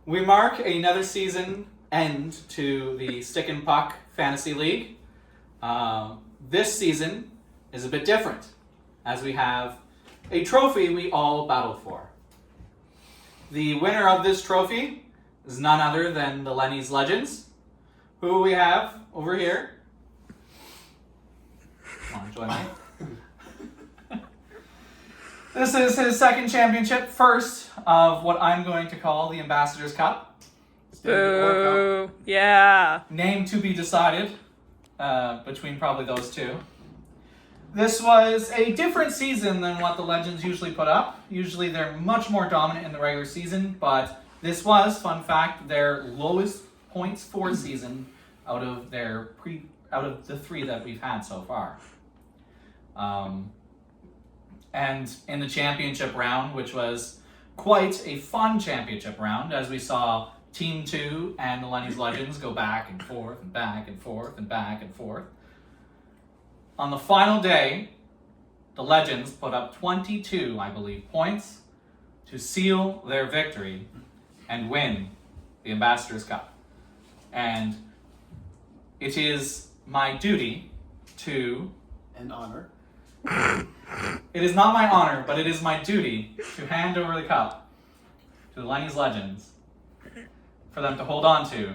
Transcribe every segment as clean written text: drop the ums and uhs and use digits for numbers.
We mark another season end to the Stick and Puck Fantasy League. This season is a bit different, as we have a trophy we all battled for. The winner of this trophy is none other than the Lenny's Legends, who we have over here. Want to join me? This is his second championship, first of what I'm going to call the Ambassador's Cup. Stanley Orr Cup. Yeah. Name to be decided between probably those two. This was a different season than what the Legends usually put up. Usually they're much more dominant in the regular season, but this was, fun fact, their lowest points for season out of the three that we've had so far. And in the championship round, which was quite a fun championship round, as we saw Team 2 and the Lenny's Legends go back and forth and back and forth and back and forth. On the final day, the Legends put up 22, I believe, points to seal their victory and win the Ambassador's Cup. And it is my duty to... And honor. It is not my honor, but it is my duty to hand over the cup to the Lenny's Legends for them to hold on to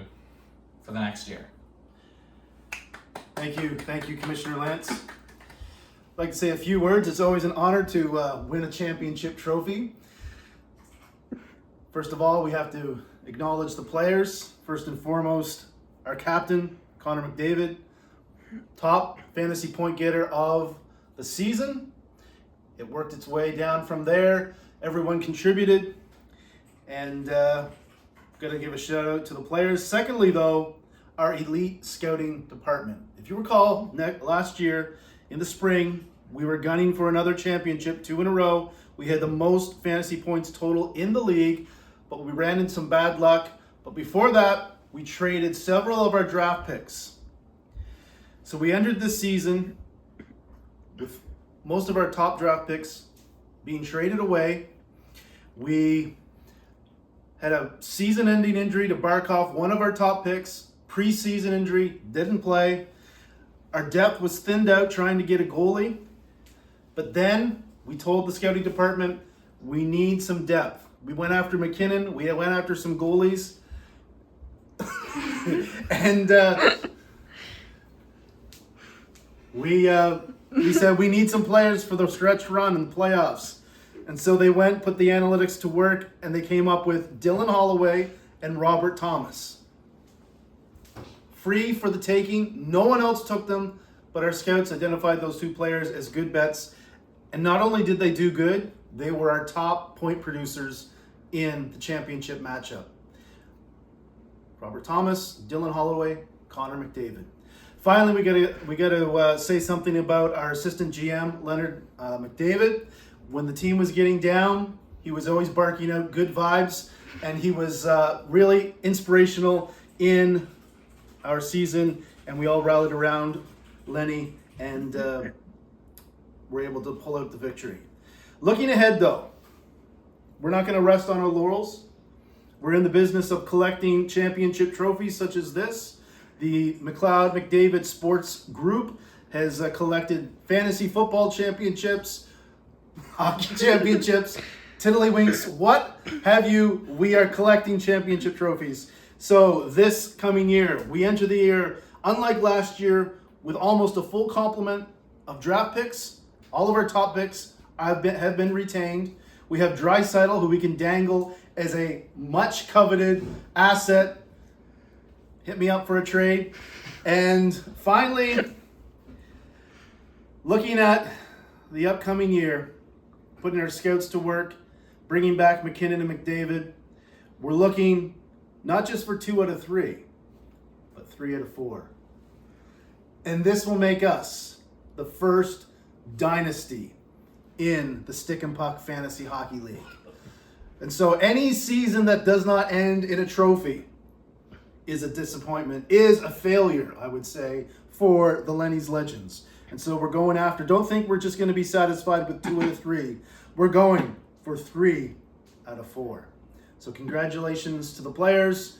for the next year. Thank you, Commissioner Lance. I'd like to say a few words. It's always an honor to win a championship trophy. First of all, we have to acknowledge the players. First and foremost, our captain, Connor McDavid, top fantasy point getter of the season. It worked its way down from there. Everyone contributed, and gonna give a shout out to the players. Secondly, though, our elite scouting department. If you recall, last year in the spring, we were gunning for another championship, 2 in a row. We had the most fantasy points total in the league, but we ran into some bad luck. But before that, we traded several of our draft picks. So we entered this season with most of our top draft picks being traded away. We had a season-ending injury to Barkov, one of our top picks. Preseason injury, didn't play. Our depth was thinned out trying to get a goalie. But then we told the scouting department, we need some depth. We went after McKinnon. We went after some goalies. And we said we need some players for the stretch run and playoffs. And so they went, put the analytics to work, and they came up with Dylan Holloway and Robert Thomas. Free for the taking. No one else took them, but our scouts identified those two players as good bets. And not only did they do good, they were our top point producers in the championship matchup. Robert Thomas, Dylan Holloway, Connor McDavid. Finally, we got to say something about our assistant GM, Leonard McDavid. When the team was getting down, he was always barking out good vibes, and he was really inspirational in our season, and we all rallied around Lenny and were able to pull out the victory. Looking ahead, though, we're not going to rest on our laurels. We're in the business of collecting championship trophies such as this. The McLeod-McDavid Sports Group has collected fantasy football championships, hockey championships, tiddlywinks, what have you. We are collecting championship trophies. So this coming year, we enter the year, unlike last year, with almost a full complement of draft picks. All of our top picks have been retained. We have Draisaitl, who we can dangle as a much coveted asset. Hit me up for a trade. And finally, looking at the upcoming year, putting our scouts to work, bringing back McKinnon and McDavid, we're looking not just for 2 out of 3, but 3 out of 4. And this will make us the first dynasty in the Stick and Puck Fantasy Hockey League. And so any season that does not end in a trophy is a disappointment, is a failure, I would say, for the Lenny's Legends. And so we're going after, don't think we're just going to be satisfied with 2 out of 3. We're going for 3 out of 4. So congratulations to the players,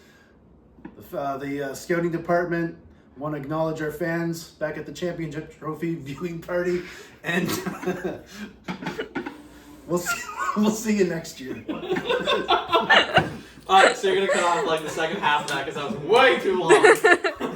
the scouting department. Want to acknowledge our fans back at the championship trophy viewing party, and we'll see you next year. Alright, so you're gonna cut off like the second half of that because that was way too long.